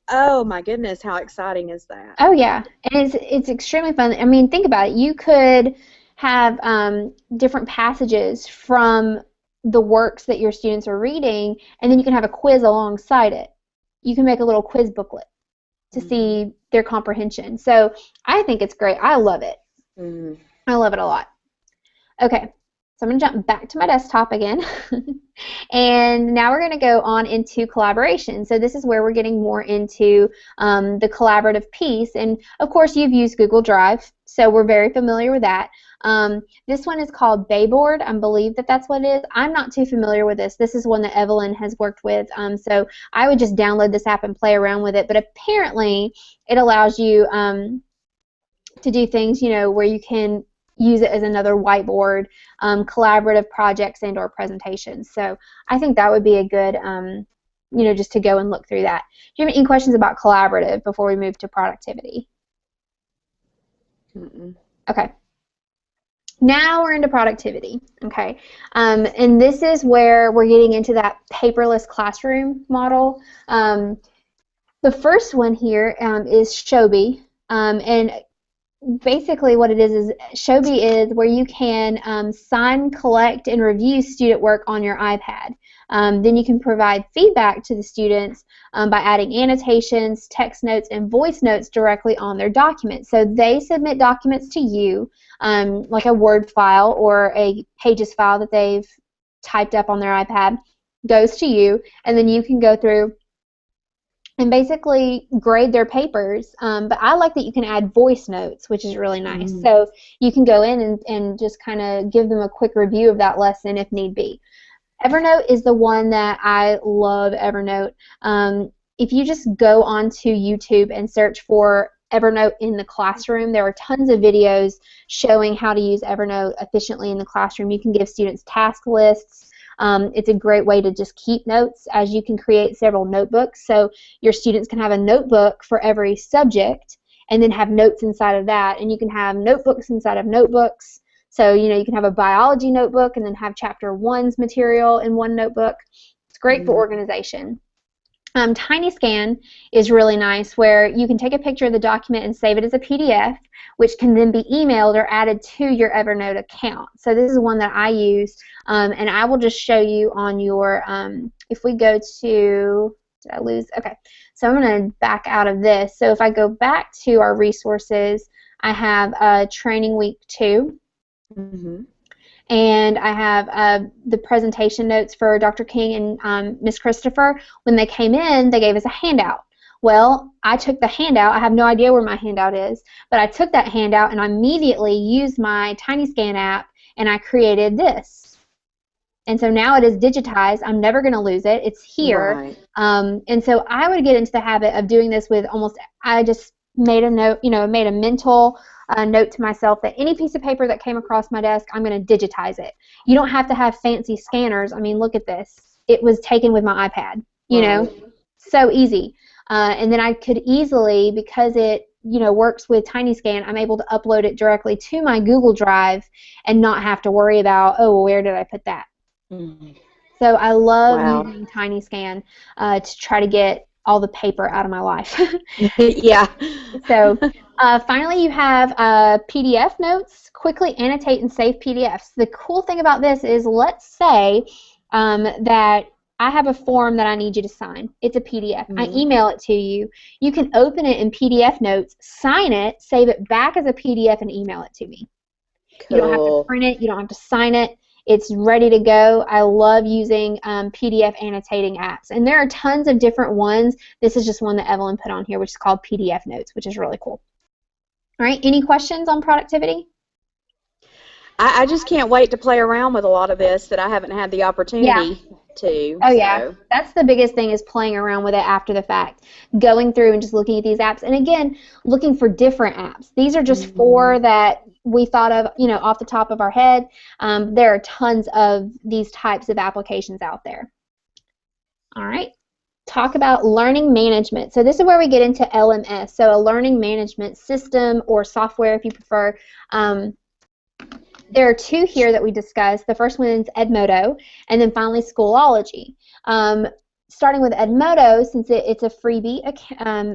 oh my goodness, how exciting is that? Oh yeah, and it's extremely fun. I mean, think about it. You could have different passages from the works that your students are reading, and then you can have a quiz alongside it. You can make a little quiz booklet to see their comprehension. So I think it's great. I love it. I love it a lot. Okay, So I'm going to jump back to my desktop again. And now we're going to go on into collaboration. So this is where we're getting more into the collaborative piece. And of course, you've used Google Drive, so we're very familiar with that. This one is called Bayboard. I believe that that's what it is. I'm not too familiar with this. This is one that Evelyn has worked with. So I would just download this app and play around with it. But apparently, it allows you to do things, you know, where you can use it as another whiteboard, collaborative projects and or presentations. So I think that would be a good, you know, just to go and look through that. Do you have any questions about collaborative before we move to productivity? Okay. Now we're into productivity, okay? And this is where we're getting into that paperless classroom model. The first one here is Shobi, and basically what it is Shobi is where you can sign, collect, and review student work on your iPad. Then you can provide feedback to the students by adding annotations, text notes, and voice notes directly on their documents. So they submit documents to you, like a Word file or a Pages file that they've typed up on their iPad, goes to you, and then you can go through and basically grade their papers. But I like that you can add voice notes, which is really nice. So you can go in and just kind of give them a quick review of that lesson if need be. Evernote is the one that I love. Evernote. If you just go onto YouTube and search for Evernote in the classroom, there are tons of videos showing how to use Evernote efficiently in the classroom. You can give students task lists. It's a great way to just keep notes, as you can create several notebooks. So your students can have a notebook for every subject and then have notes inside of that. And you can have notebooks inside of notebooks. So, you know, you can have a biology notebook and then have chapter 1's material in one notebook. It's great for organization. TinyScan is really nice, where you can take a picture of the document and save it as a PDF, which can then be emailed or added to your Evernote account. So this is one that I use, and I will just show you on your, if we go to, did I lose? Okay, so I'm going to back out of this. So if I go back to our resources, I have Training Week 2. And I have the presentation notes for Dr. King and Miss Christopher. When they came in, they gave us a handout. Well, I took the handout. I have no idea where my handout is, but I took that handout and I immediately used my TinyScan app and I created this. And so now it is digitized. I'm never going to lose it. It's here. Right. And so I would get into the habit of doing this with almost, I just made a note, you know, made a mental note to myself that any piece of paper that came across my desk, I'm going to digitize it. You don't have to have fancy scanners. I mean, look at this. It was taken with my iPad, you know, so easy. And then I could easily, because it, you know, works with TinyScan, I'm able to upload it directly to my Google Drive and not have to worry about, oh, well, where did I put that? So I love using TinyScan to try to get all the paper out of my life. Yeah. So finally, you have PDF notes. Quickly annotate and save PDFs. The cool thing about this is, let's say that I have a form that I need you to sign. It's a PDF. I email it to you. You can open it in PDF notes, sign it, save it back as a PDF, and email it to me. Cool. You don't have to print it. You don't have to sign it. It's ready to go. I love using PDF annotating apps. And there are tons of different ones. This is just one that Evelyn put on here, which is called PDF Notes, which is really cool. All right, any questions on productivity? I just can't wait to play around with a lot of this that I haven't had the opportunity to. Oh, yeah. That's the biggest thing, is playing around with it after the fact. Going through and just looking at these apps. And, again, looking for different apps. These are just 4 that we thought of, you know, off the top of our head. There are tons of these types of applications out there. All right. Talk about learning management. So this is where we get into LMS, so a learning management system or software if you prefer. There are 2 here that we discussed. The first one is Edmodo, and then finally Schoology. Starting with Edmodo, since it's a freebie,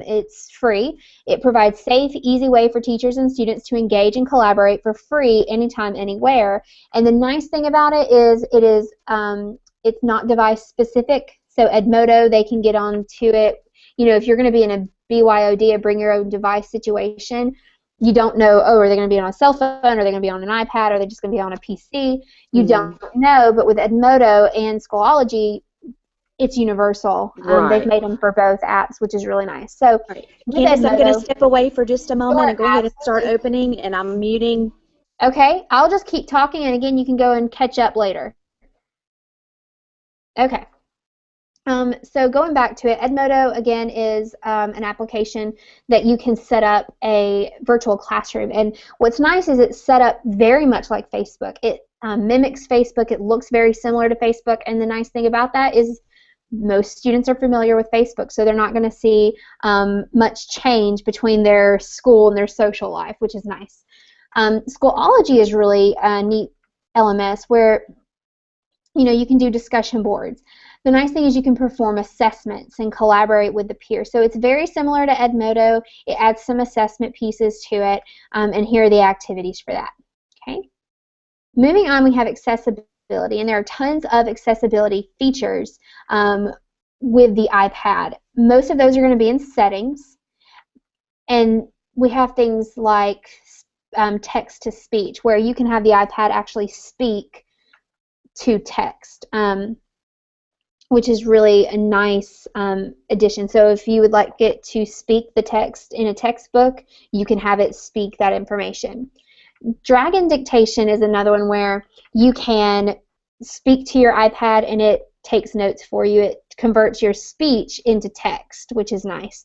it's free. It provides safe, easy way for teachers and students to engage and collaborate for free anytime, anywhere. And the nice thing about it is it's not device specific. So Edmodo, they can get onto it. You know, if you're going to be in a BYOD, a bring your own device situation, you don't know, oh, are they going to be on a cell phone? Are they going to be on an iPad? Are they just going to be on a PC? You don't know, but with Edmodo and Schoology, it's universal. They've made them for both apps, which is really nice. So, Candace, I'm going to step away for just a moment and go ahead and start opening, and I'm muting. Okay, I'll just keep talking, and again, you can go and catch up later. Okay. So going back to it, Edmodo, again, is an application that you can set up a virtual classroom. And what's nice is it's set up very much like Facebook. It mimics Facebook. It looks very similar to Facebook. And the nice thing about that is most students are familiar with Facebook, so they're not going to see much change between their school and their social life, which is nice. Schoology is really a neat LMS where you can do discussion boards. The nice thing is you can perform assessments and collaborate with the peers. So it's very similar to Edmodo. It adds some assessment pieces to it, and here are the activities for that. Okay. Moving on, we have accessibility, and there are tons of accessibility features with the iPad. Most of those are going to be in settings, and we have things like text-to-speech, where you can have the iPad actually speak to text, which is really a nice addition. So if you would like it to speak the text in a textbook, you can have it speak that information. Dragon dictation is another one where you can speak to your iPad and it takes notes for you. It converts your speech into text, which is nice.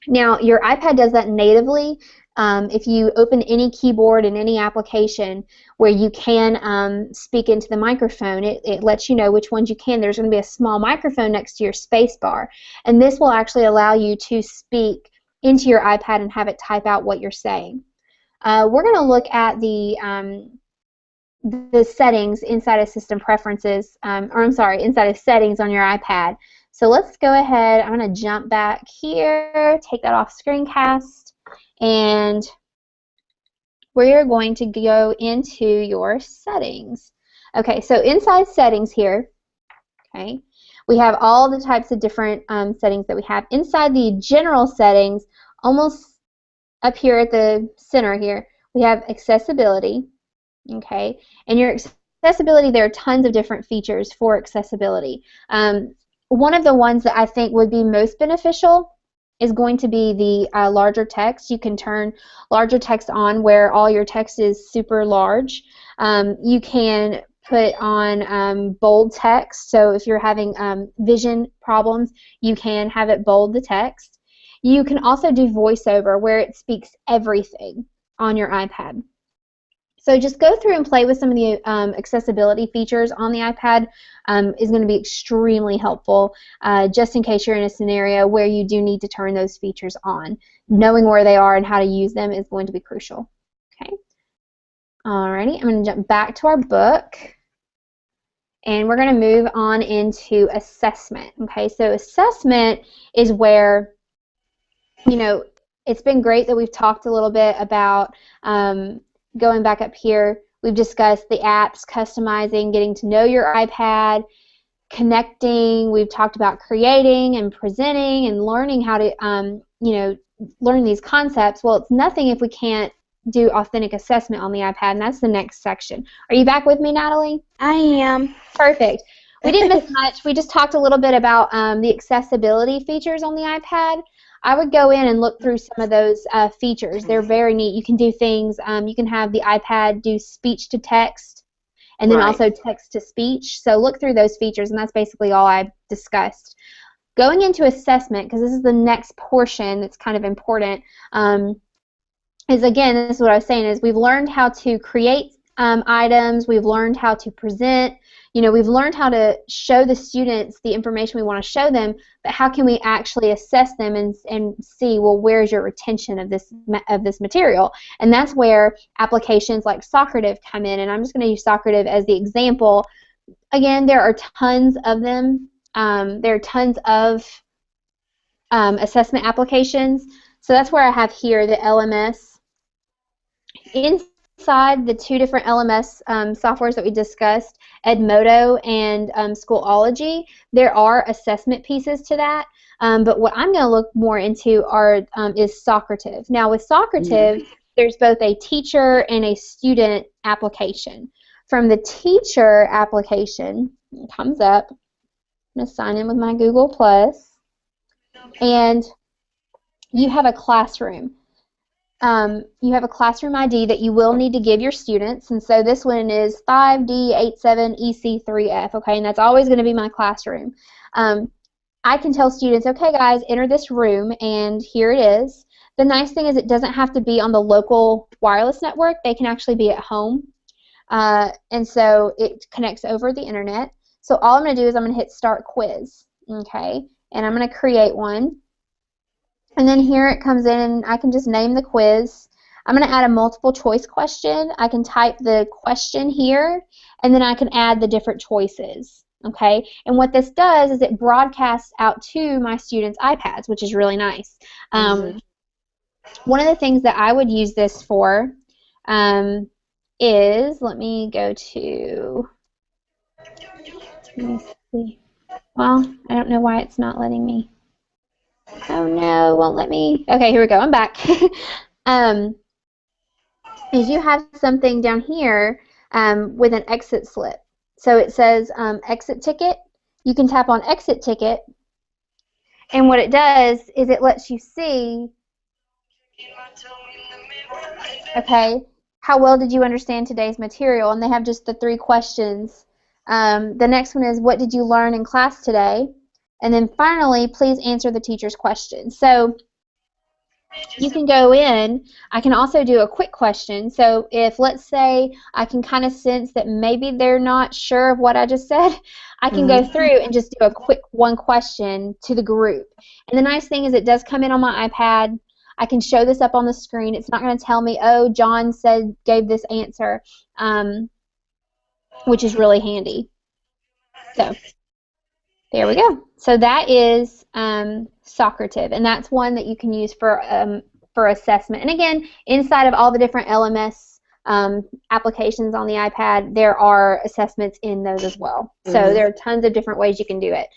Now, your iPad does that natively. If you open any keyboard in any application where you can speak into the microphone, it lets you know which ones you can. There's going to be a small microphone next to your space bar, and this will actually allow you to speak into your iPad and have it type out what you're saying. We're going to look at the settings inside of System Preferences, inside of Settings on your iPad. So let's go ahead. I'm going to jump back here, take that off Screencast, and we're going to go into your settings. Okay, so inside settings here, okay, we have all the types of different settings that we have. Inside the general settings, almost up here at the center here, we have accessibility, okay, and your accessibility, there are tons of different features for accessibility. One of the ones that I think would be most beneficial is going to be the larger text. You can turn larger text on where all your text is super large. You can put on bold text, so if you're having vision problems, you can have it bold the text. You can also do voiceover where it speaks everything on your iPad. So just go through and play with some of the accessibility features on the iPad is going to be extremely helpful just in case you're in a scenario where you do need to turn those features on. Knowing where they are and how to use them is going to be crucial. Okay. Alrighty, I'm going to jump back to our book and we're going to move on into assessment. Okay, so assessment is where, it's been great that we've talked a little bit about going back up here, we've discussed the apps, customizing, getting to know your iPad, connecting. We've talked about creating and presenting and learning how to, learn these concepts. Well, it's nothing if we can't do authentic assessment on the iPad, and that's the next section. Are you back with me, Natalie? I am. Perfect. We didn't miss much. We just talked a little bit about the accessibility features on the iPad. I would go in and look through some of those features. They're very neat. You can do things, you can have the iPad do speech to text and then also text to speech. So look through those features, and that's basically all I've discussed. Going into assessment, because this is the next portion that's kind of important, is again, this is what I was saying, is we've learned how to create items, we've learned how to present, we've learned how to show the students the information we want to show them, but how can we actually assess them and see, well, where's your retention of this material? And that's where applications like Socrative come in, and I'm just going to use Socrative as the example. Again, there are tons of them. There are tons of assessment applications, so that's where I have here the LMS. Inside inside the two different LMS softwares that we discussed, Edmodo and Schoolology, there are assessment pieces to that. But what I'm going to look more into is Socrative. Now, with Socrative, there's both a teacher and a student application. From the teacher application, it comes up. I'm going to sign in with my Google Plus, and you have a classroom. You have a classroom ID that you will need to give your students, and so this one is 5D87EC3F, okay, and that's always going to be my classroom. I can tell students, okay guys, enter this room, and here it is. The nice thing is it doesn't have to be on the local wireless network. They can actually be at home, and so it connects over the internet. So all I'm going to do is I'm going to hit Start Quiz, okay, and I'm going to create one. And then here it comes in, and I can just name the quiz. I'm going to add a multiple choice question. I can type the question here, and then I can add the different choices, okay? And what this does is it broadcasts out to my students' iPads, which is really nice. One of the things that I would use this for is, let me go to, let me see. Well, I don't know why it's not letting me. Oh no, it won't let me. Okay, here we go. I'm back. Is you have something down here with an exit slip. So it says exit ticket. You can tap on exit ticket, and what it does is it lets you see, okay, how well did you understand today's material? And they have just the 3 questions. The next one is, what did you learn in class today? And then finally, please answer the teacher's question. So you can go in. I can also do a quick question. So if, let's say, I can kind of sense that maybe they're not sure of what I just said, I can go through and just do a quick one question to the group. And the nice thing is it does come in on my iPad. I can show this up on the screen. It's not going to tell me, oh, John gave this answer, which is really handy. So there we go. So that is Socrative, and that's one that you can use for assessment. And again, inside of all the different LMS applications on the iPad, there are assessments in those as well. So there are tons of different ways you can do it.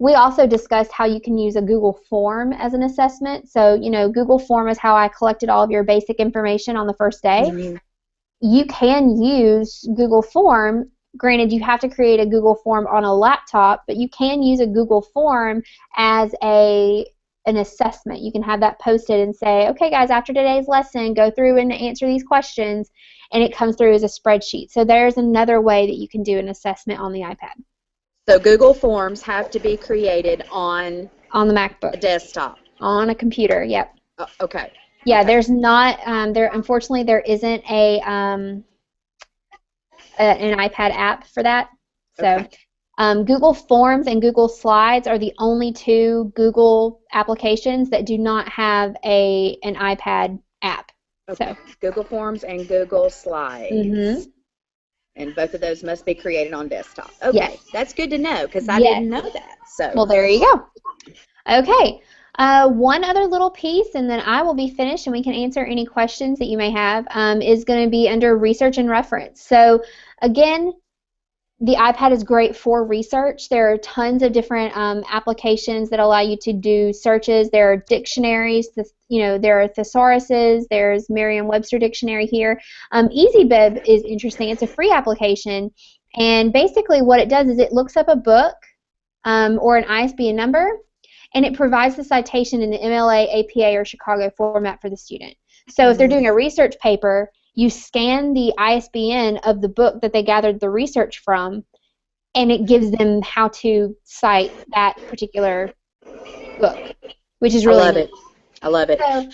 We also discussed how you can use a Google form as an assessment. So, you know, Google form is how I collected all of your basic information on the first day. You can use Google form. Granted, you have to create a Google form on a laptop, but you can use a Google form as an assessment. You can have that posted and say, okay guys, after today's lesson, go through and answer these questions, and it comes through as a spreadsheet. So there's another way that you can do an assessment on the iPad. So Google Forms have to be created on the MacBook. A desktop. On a computer, yep. Okay. Yeah, okay. There's not, unfortunately there isn't an iPad app for that. So Google Forms and Google Slides are the only 2 Google applications that do not have an iPad app. Okay. So Google Forms and Google Slides. And both of those must be created on desktop. Okay, yes. That's good to know because I didn't know that. So well, there you go. Okay, one other little piece, and then I will be finished, and we can answer any questions that you may have. Is going to be under research and reference. So again, the iPad is great for research. There are tons of different applications that allow you to do searches. There are dictionaries. There are thesauruses. There's Merriam-Webster dictionary here. EasyBib is interesting. It's a free application, and basically what it does is it looks up a book or an ISBN number, and it provides the citation in the MLA, APA, or Chicago format for the student. So if they're doing a research paper, you scan the ISBN of the book that they gathered the research from, and it gives them how to cite that particular book, which is really neat. I love it. So,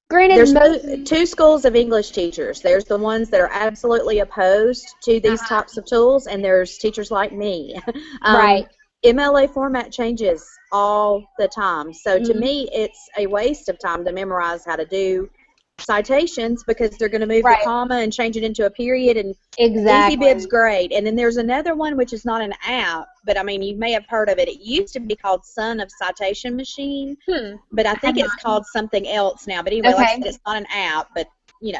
granted, there's 2 schools of English teachers. There's the ones that are absolutely opposed to these types of tools, and there's teachers like me. Right. MLA format changes all the time. So to me, it's a waste of time to memorize how to do citations because they're going to move the comma and change it into a period, and EasyBib's great. And then there's another one which is not an app, but I mean you may have heard of it. It used to be called Son of Citation Machine, but I think it's called something else now. But anyway, like I said, it's not an app, but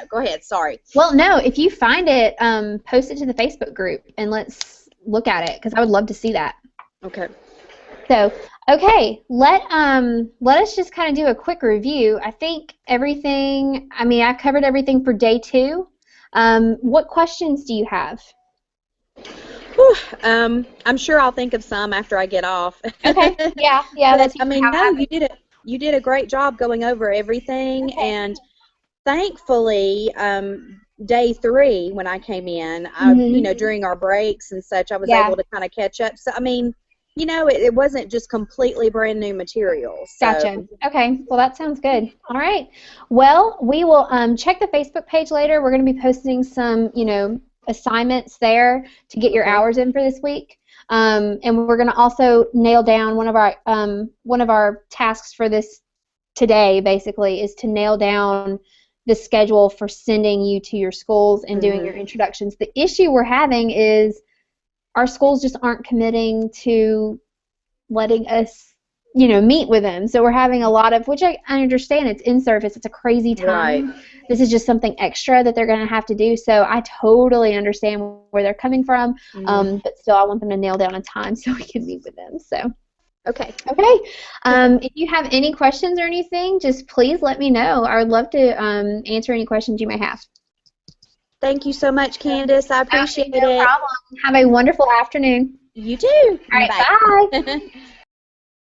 go ahead. Sorry. Well, no, if you find it, post it to the Facebook group and let's look at it because I would love to see that. Okay. So, okay, let us just kind of do a quick review. I think everything. I mean, I covered everything for day 2. What questions do you have? Whew, I'm sure I'll think of some after I get off. Okay. Yeah. But, I mean, no, you did a great job going over everything, and thankfully, day 3 when I came in, during our breaks and such, I was able to kind of catch up. So, I mean, it wasn't just completely brand new material. So. Gotcha. Okay. Well, that sounds good. All right. Well, we will check the Facebook page later. We're going to be posting some, assignments there to get your hours in for this week. And we're going to also nail down one of our tasks for this today, basically, is to nail down the schedule for sending you to your schools and doing your introductions. The issue we're having is our schools just aren't committing to letting us, meet with them. So we're having a lot of, which I understand, it's in service, it's a crazy time. Right. This is just something extra that they're going to have to do. So I totally understand where they're coming from, but still I want them to nail down a time so we can meet with them. So. Okay. If you have any questions or anything, just please let me know. I would love to answer any questions you may have. Thank you so much, Candace. I appreciate it. No problem. Have a wonderful afternoon. You too. All right, bye.